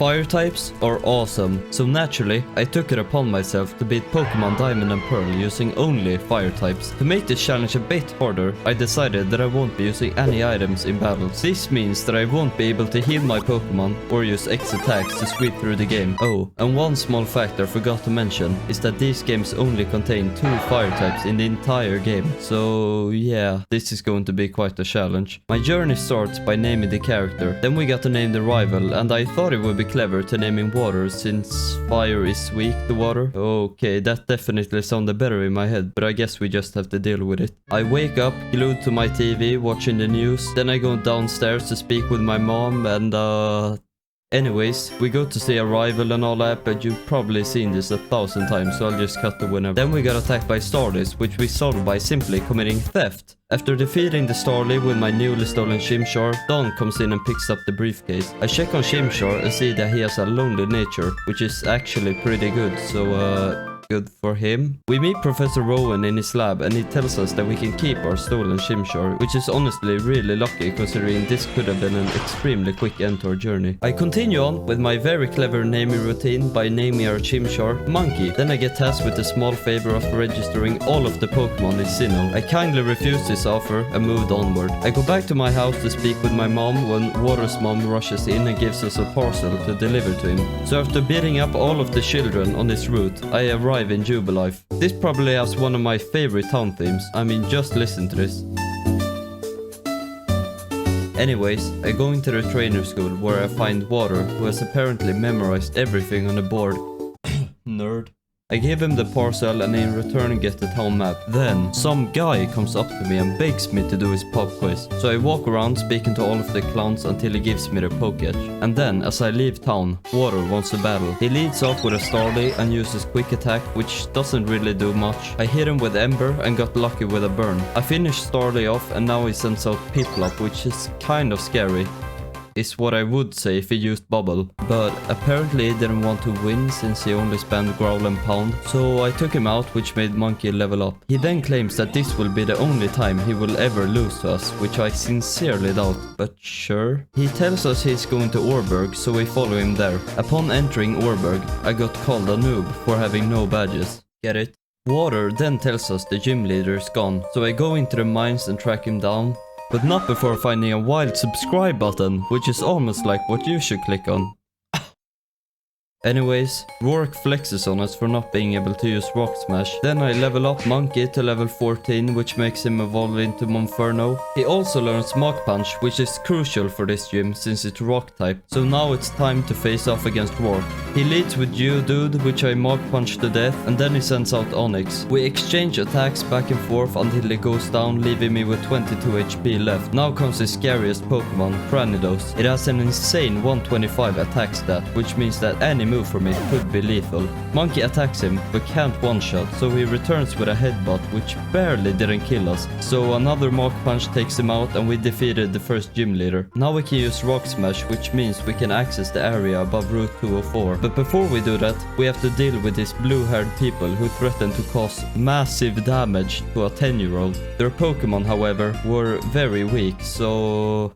Fire types are awesome, so naturally I took it upon myself to beat Pokemon Diamond and Pearl using only fire types. To make this challenge a bit harder, I decided that I won't be using any items in battles. This means that I won't be able to heal my Pokemon or use X attacks to sweep through the game. Oh, and one small fact I forgot to mention is that these games only contain 2 fire types in the entire game. So yeah, this is going to be quite a challenge. My journey starts by naming the character, then we got to name the rival, and I thought it would be clever to name him Water since fire is weak to water. Okay, that definitely sounded better in my head, but I guess we just have to deal with it. I wake up, glued to my TV, watching the news, then I go downstairs to speak with my mom and anyways, we go to see a rival and all that, but you've probably seen this 1,000 times, so I'll just cut the winner. Then we got attacked by Starlies, which we solved by simply committing theft. After defeating the Starly with my newly stolen Chimchar, Don comes in and picks up the briefcase. I check on Chimchar and see that he has a lonely nature, which is actually pretty good, so good for him. We meet Professor Rowan in his lab and he tells us that we can keep our stolen Chimchar, which is honestly really lucky considering this could have been an extremely quick end to our journey. I continue on with my very clever naming routine by naming our Chimchar Monkey. Then I get tasked with the small favor of registering all of the Pokemon in Sinnoh. I kindly refused this offer and moved onward. I go back to my house to speak with my mom when Water's mom rushes in and gives us a parcel to deliver to him. So after beating up all of the children on this route, I arrive in Jubilife. This probably has one of my favorite town themes. I mean, just listen to this. Anyways, I go into the trainer school where I find Water, who has apparently memorized everything on the board. Nerd. I give him the parcel and in return get the town map. Then, some guy comes up to me and begs me to do his pop quiz. So I walk around speaking to all of the clowns until he gives me the Pokédex. And then, as I leave town, Water wants to battle. He leads off with a Starly and uses quick attack, which doesn't really do much. I hit him with Ember and got lucky with a burn. I finished Starly off and now he sends out Piplup, which is kind of scary. Is what I would say if he used Bubble, but apparently he didn't want to win since he only spammed Growl and Pound, so I took him out, which made Monkey level up. He then claims that this will be the only time he will ever lose to us, which I sincerely doubt, but sure. He tells us he's going to Orberg, so we follow him there. Upon entering Orberg, I got called a noob for having no badges. Get it? Water then tells us the gym leader is gone, so I go into the mines and track him down. But not before finding a wild subscribe button, which is almost like what you should click on. Anyways, Rourke flexes on us for not being able to use Rock Smash. Then I level up Monkey to level 14, which makes him evolve into Monferno. He also learns Mach Punch, which is crucial for this gym since it's Rock type. So now it's time to face off against Rourke. He leads with Geodude, which I Mach Punch to death, and then he sends out Onyx. We exchange attacks back and forth until he goes down, leaving me with 22 HP left. Now comes the scariest Pokemon, Cranidos. It has an insane 125 attack stat, which means that any move from it could be lethal. Monkey attacks him but can't one-shot, so he returns with a headbutt which barely didn't kill us. So another Mach Punch takes him out and we defeated the first gym leader. Now we can use Rock Smash, which means we can access the area above Route 204. But before we do that, we have to deal with these blue-haired people who threaten to cause massive damage to a 10-year-old. Their Pokemon, however, were very weak, so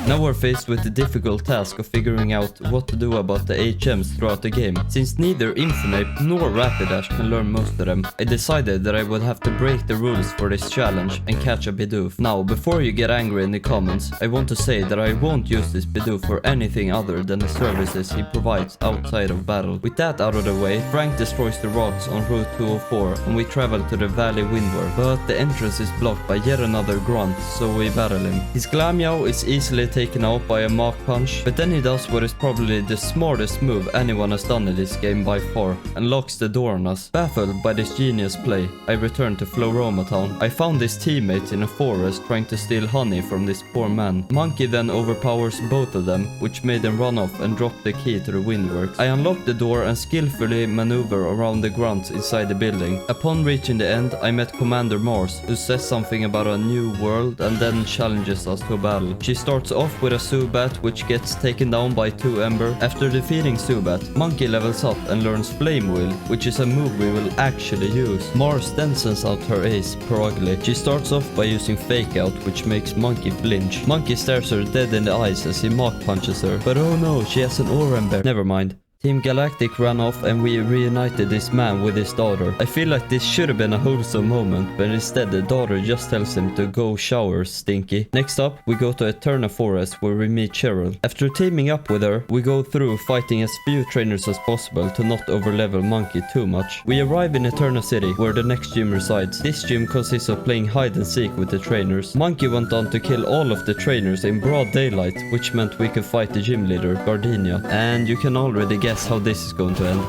now we're faced with the difficult task of figuring out what to do about the HMs throughout the game. Since neither Infinite nor Rapidash can learn most of them, I decided that I would have to break the rules for this challenge and catch a Bidoof. Now, before you get angry in the comments, I want to say that I won't use this Bidoof for anything other than the services he provides outside of battle. With that out of the way, Frank destroys the rocks on Route 204 and we travel to the Valley Windward. But the entrance is blocked by yet another grunt, so we battle him. His Glameow is easily taken out by a Mach Punch, but then he does what is probably the smartest move anyone has done in this game by far, and locks the door on us. Baffled by this genius play, I return to Floroma Town. I found his teammates in a forest trying to steal honey from this poor man. Monkey then overpowers both of them, which made them run off and drop the key to the Windworks. I unlock the door and skillfully maneuver around the grunts inside the building. Upon reaching the end, I met Commander Mars, who says something about a new world and then challenges us to a battle. She starts off off with a Zubat which gets taken down by 2 Ember. After defeating Zubat, Monkey levels up and learns Flame Wheel, which is a move we will actually use. Mars then sends out her ace, Perugly. She starts off by using Fake Out, which makes Monkey flinch. Monkey stares her dead in the eyes as he Mach punches her. But oh no, she has an Aura Ember. Never mind. Team Galactic ran off and we reunited this man with his daughter. I feel like this should have been a wholesome moment, but instead the daughter just tells him to go shower, Stinky. Next up, we go to Eterna Forest where we meet Cheryl. After teaming up with her, we go through fighting as few trainers as possible to not overlevel Monkey too much. We arrive in Eterna City where the next gym resides. This gym consists of playing hide and seek with the trainers. Monkey went on to kill all of the trainers in broad daylight, which meant we could fight the gym leader, Gardenia. And you can already guess how this is going to end.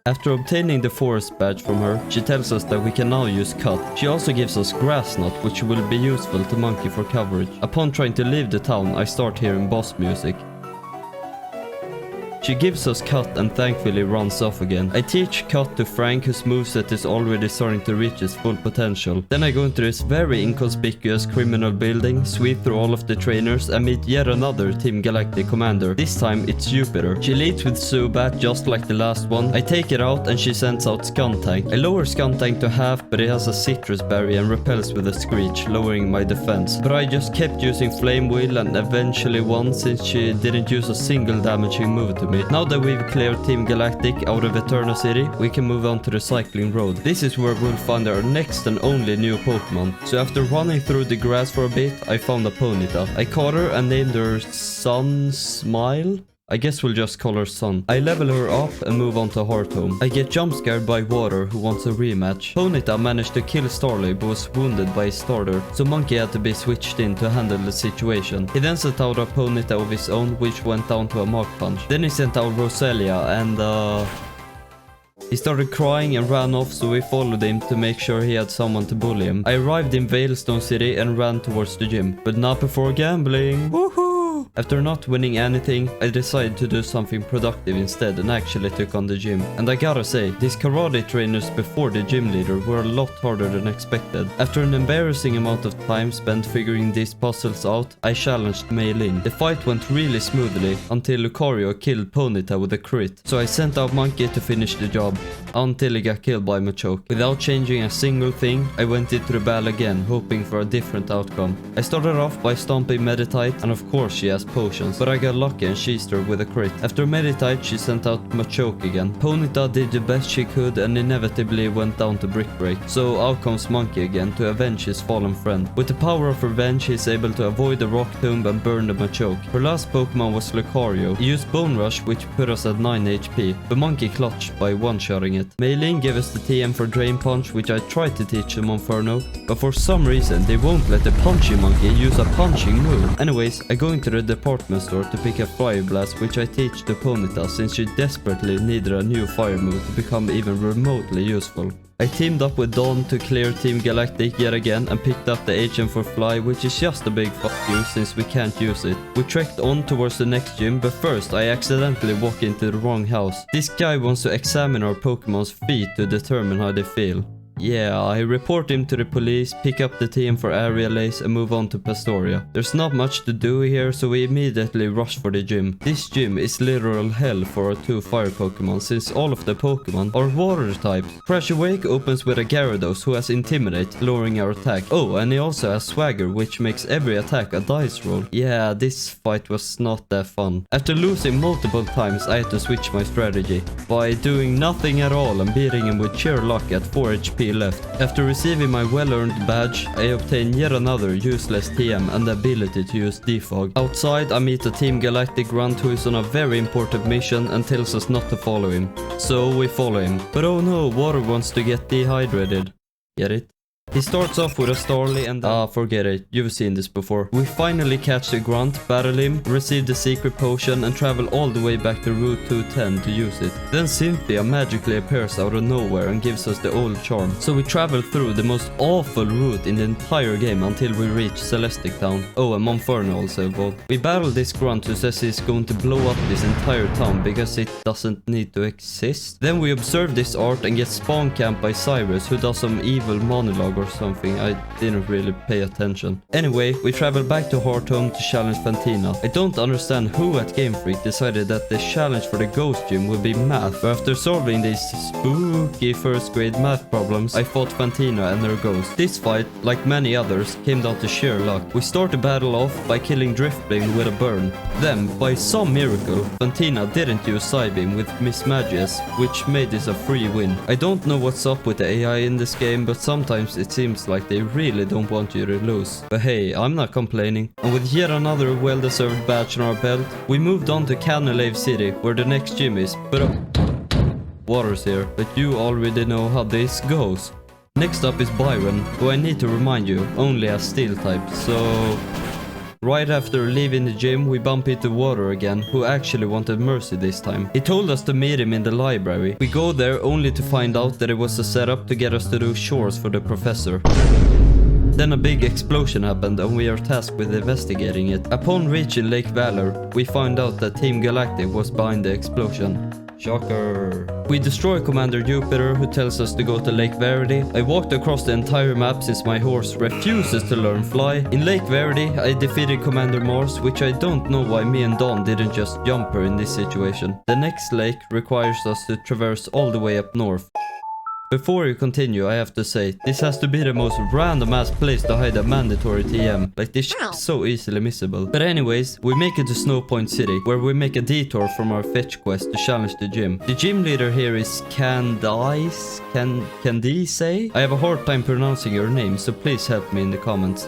After obtaining the forest badge from her, she tells us that we can now use Cut. She also gives us Grass Knot, which will be useful to Monkey for coverage. Upon trying to leave the town, I start hearing boss music. She gives us Cut and thankfully runs off again. I teach Cut to Frank, whose moveset is already starting to reach its full potential. Then I go into this very inconspicuous criminal building, sweep through all of the trainers and meet yet another Team Galactic commander. This time it's Jupiter. She leads with Zubat just like the last one. I take it out and she sends out Skuntank. I lower Skuntank to half, but it has a citrus berry and repels with a screech, lowering my defense. But I just kept using Flame Wheel and eventually won since she didn't use a single damaging move to me. Now that we've cleared Team Galactic out of Eterna City, we can move on to the Cycling Road. This is where we'll find our next and only new Pokemon. So after running through the grass for a bit, I found a Ponyta. I caught her and named her Sun Smile. I guess we'll just call her Sun. I level her up and move on to Hearthome. I get jump scared by Water, who wants a rematch. Ponyta managed to kill Starly but was wounded by his starter, so Monkey had to be switched in to handle the situation. He then sent out a Ponyta of his own, which went down to a Mach Punch. Then he sent out Roselia and he started crying and ran off, so we followed him to make sure he had someone to bully him. I arrived in Veilstone City and ran towards the gym, but not before gambling. Woohoo! After not winning anything, I decided to do something productive instead and actually took on the gym. And I gotta say, these karate trainers before the gym leader were a lot harder than expected. After an embarrassing amount of time spent figuring these puzzles out, I challenged Mei Lin. The fight went really smoothly until Lucario killed Ponyta with a crit, so I sent out Monkey to finish the job, until he got killed by Machoke. Without changing a single thing, I went into the battle again, hoping for a different outcome. I started off by stomping Meditite, and of course she has potions, but I got lucky and cheesed her with a crit. After Meditite, she sent out Machoke again. Ponyta did the best she could and inevitably went down to Brick Break, so out comes Monkey again to avenge his fallen friend. With the power of revenge, he is able to avoid the Rock Tomb and burn the Machoke. Her last Pokemon was Lucario. He used Bone Rush, which put us at 9 HP, but Monkey clutched by one-shotting it. Mei Lin gave us the TM for Drain Punch, which I tried to teach to Monferno, but for some reason they won't let the Punching Monkey use a punching move. Anyways, I go into the department store to pick up Fire Blast, which I teach to Ponyta since she desperately needed a new fire move to become even remotely useful. I teamed up with Dawn to clear Team Galactic yet again and picked up the Agent for Fly, which is just a big fuck you since we can't use it. We trekked on towards the next gym, but first I accidentally walk into the wrong house. This guy wants to examine our Pokemon's feet to determine how they feel. Yeah, I report him to the police, pick up the team for Area Lace and move on to Pastoria. There's not much to do here, so we immediately rush for the gym. This gym is literal hell for our 2 fire Pokemon since all of the Pokemon are water types. Crash Awake opens with a Gyarados who has Intimidate, lowering our attack. Oh, and he also has Swagger, which makes every attack a dice roll. Yeah, this fight was not that fun. After losing multiple times, I had to switch my strategy by doing nothing at all and beating him with sheer luck at 4 HP left. After receiving my well-earned badge, I obtain yet another useless TM and the ability to use Defog. Outside, I meet a Team Galactic Grunt who is on a very important mission and tells us not to follow him. So we follow him. But oh no, Water wants to get dehydrated. Get it? He starts off with a Starly and forget it, you've seen this before. We finally catch the Grunt, battle him, receive the secret potion and travel all the way back to Route 210 to use it. Then Cynthia magically appears out of nowhere and gives us the old charm. So we travel through the most awful route in the entire game until we reach Celestic Town. Oh, and Monferno also evolved. We battle this Grunt who says he's going to blow up this entire town because it doesn't need to exist. Then we observe this art and get spawn camped by Cyrus, who does some evil monologue or something, I didn't really pay attention. Anyway, we travel back to Hearthome to challenge Fantina. I don't understand who at Game Freak decided that the challenge for the Ghost Gym would be math, but after solving these spooky first grade math problems, I fought Fantina and her ghost. This fight, like many others, came down to sheer luck. We start the battle off by killing Driftbane with a burn. Then, by some miracle, Fantina didn't use Psybeam with Miss Magius, which made this a free win. I don't know what's up with the AI in this game, but sometimes it seems like they really don't want you to lose. But hey, I'm not complaining. And with yet another well-deserved badge on our belt, we moved on to Canalave City, where the next gym is. But Water's here, but you already know how this goes. Next up is Byron, who I need to remind you, only has Steel type, so... Right after leaving the gym, we bump into Water again, who actually wanted mercy this time. He told us to meet him in the library. We go there only to find out that it was a setup to get us to do chores for the professor. Then a big explosion happened and we are tasked with investigating it. Upon reaching Lake Valor, we find out that Team Galactic was behind the explosion. Shocker. We destroy Commander Jupiter, who tells us to go to Lake Verity. I walked across the entire map since my horse refuses to learn fly. In Lake Verity, I defeated Commander Mars, which I don't know why me and Dawn didn't just jump her in this situation. The next lake requires us to traverse all the way up north. Before you continue, I have to say, this has to be the most random ass place to hide a mandatory TM. Like, this shit is so easily missable. But anyways, we make it to Snowpoint City, where we make a detour from our fetch quest to challenge the gym. The gym leader here is Candice? Candice? I have a hard time pronouncing your name, so please help me in the comments.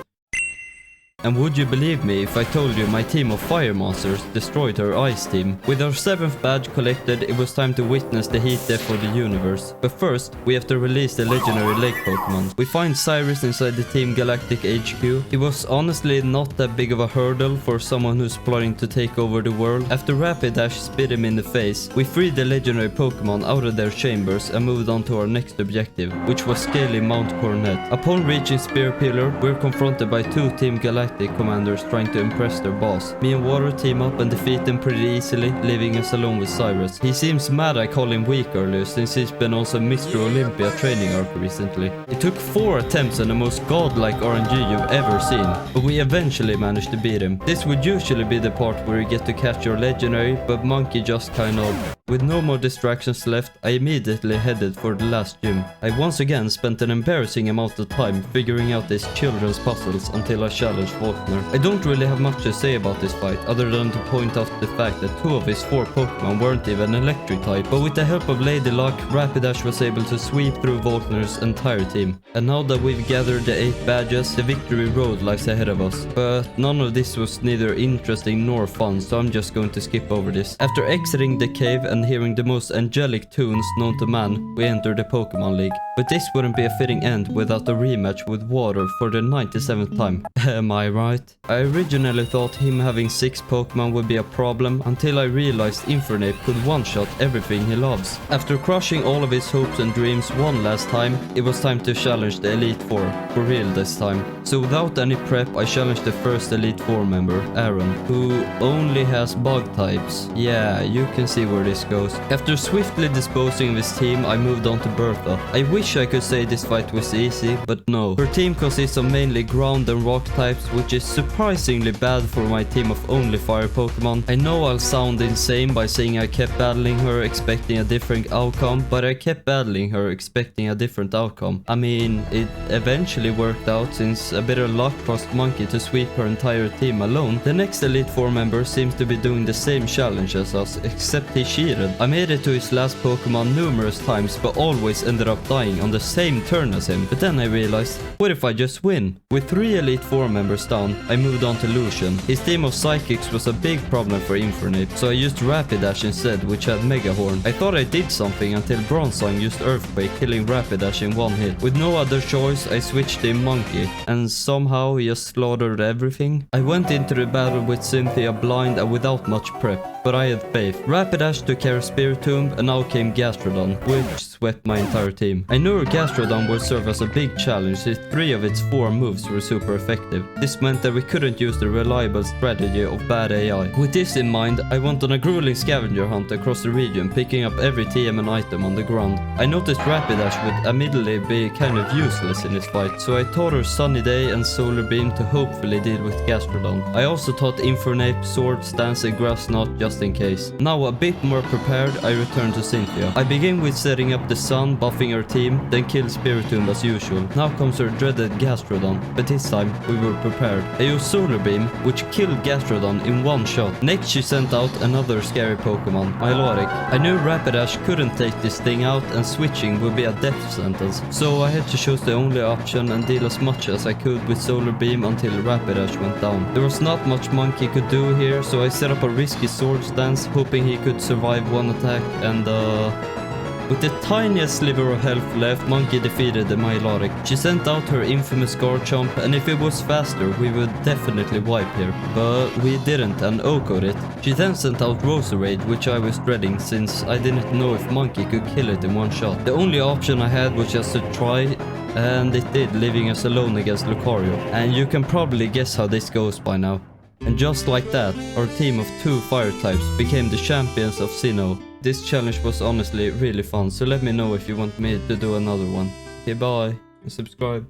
And would you believe me if I told you my team of fire monsters destroyed her ice team? With our 7th badge collected, it was time to witness the heat death of the universe. But first, we have to release the legendary lake Pokemon. We find Cyrus inside the Team Galactic HQ. It was honestly not that big of a hurdle for someone who's plotting to take over the world. After Rapidash spit him in the face, we freed the legendary Pokemon out of their chambers and moved on to our next objective, which was scaling Mount Coronet. Upon reaching Spear Pillar, we're confronted by 2 Team Galactic commanders trying to impress their boss. Me and Water team up and defeat them pretty easily, leaving us alone with Cyrus. He seems mad I call him weak earlier, since he's been also Mr. Olympia training arc recently. It took 4 attempts and the most godlike RNG you've ever seen, but we eventually managed to beat him. This would usually be the part where you get to catch your legendary, but Monkey just kind of... With no more distractions left, I immediately headed for the last gym. I once again spent an embarrassing amount of time figuring out these children's puzzles until I challenged Faulkner. I don't really have much to say about this fight other than to point out the fact that 2 of his 4 Pokemon weren't even electric type, but with the help of Lady Luck, Rapidash was able to sweep through Faulkner's entire team. And now that we've gathered the 8 badges, the victory road lies ahead of us. But none of this was neither interesting nor fun, so I'm just going to skip over this. After exiting the cave and hearing the most angelic tunes known to man, we enter the Pokemon League. But this wouldn't be a fitting end without a rematch with Water for the 97th time. Am I right? I originally thought him having 6 Pokemon would be a problem until I realized Infernape could one-shot everything he loves. After crushing all of his hopes and dreams one last time, it was time to challenge the Elite Four, for real this time. So without any prep, I challenged the first Elite Four member, Aaron, who only has bug types. Yeah, you can see where this goes. After swiftly disposing of his team, I moved on to Bertha. I wish I could say this fight was easy, but no. Her team consists of mainly ground and rock types, which is surprisingly bad for my team of only fire Pokemon. I know I'll sound insane by saying I kept battling her expecting a different outcome, but I kept battling her expecting a different outcome. I mean, it eventually worked out since a bit of luck caused Monkey to sweep her entire team alone. The next Elite Four member seems to be doing the same challenge as us, except he cheated. I made it to his last Pokemon numerous times, but always ended up dying on the same turn as him. But then I realized, what if I just win? With 3 Elite Four members down, I moved on to Lucian. His team of Psychics was a big problem for Infernape, so I used Rapidash instead, which had Mega Horn. I thought I did something until Bronzong used Earthquake, killing Rapidash in one hit. With no other choice, I switched in Monkey, and somehow he just slaughtered everything. I went into the battle with Cynthia blind and without much prep, but I had faith. Rapidash took care of Spiritomb, and now came Gastrodon, which swept my entire team. I knew Gastrodon would serve as a big challenge since 3 of its 4 moves were super effective. This This meant that we couldn't use the reliable strategy of bad AI. With this in mind, I went on a grueling scavenger hunt across the region, picking up every TM and item on the ground. I noticed Rapidash would admittedly be kind of useless in this fight, so I taught her Sunny Day and Solar Beam to hopefully deal with Gastrodon. I also taught Infernape, Sword Stance and Grass Knot just in case. Now a bit more prepared, I returned to Cynthia. I begin with setting up the sun, buffing her team, then kill Spiritomb as usual. Now comes her dreaded Gastrodon, but this time we were prepared. I used Solar Beam, which killed Gastrodon in one shot. Next she sent out another scary Pokemon, Milotic. I knew Rapidash couldn't take this thing out and switching would be a death sentence, so I had to choose the only option and deal as much as I could with Solar Beam until Rapidash went down. There was not much Monkey could do here, so I set up a risky Sword Stance, hoping he could survive one attack, and with the tiniest sliver of health left, Monkey defeated the Milotic. She sent out her infamous Garchomp, and if it was faster, we would definitely wipe here. But we didn't, and Oko'd it. She then sent out Roserade, which I was dreading since I didn't know if Monkey could kill it in one shot. The only option I had was just to try, and it did, leaving us alone against Lucario. And you can probably guess how this goes by now. And just like that, our team of 2 fire types became the champions of Sinnoh. This challenge was honestly really fun, so let me know if you want me to do another one. Okay, bye, and subscribe.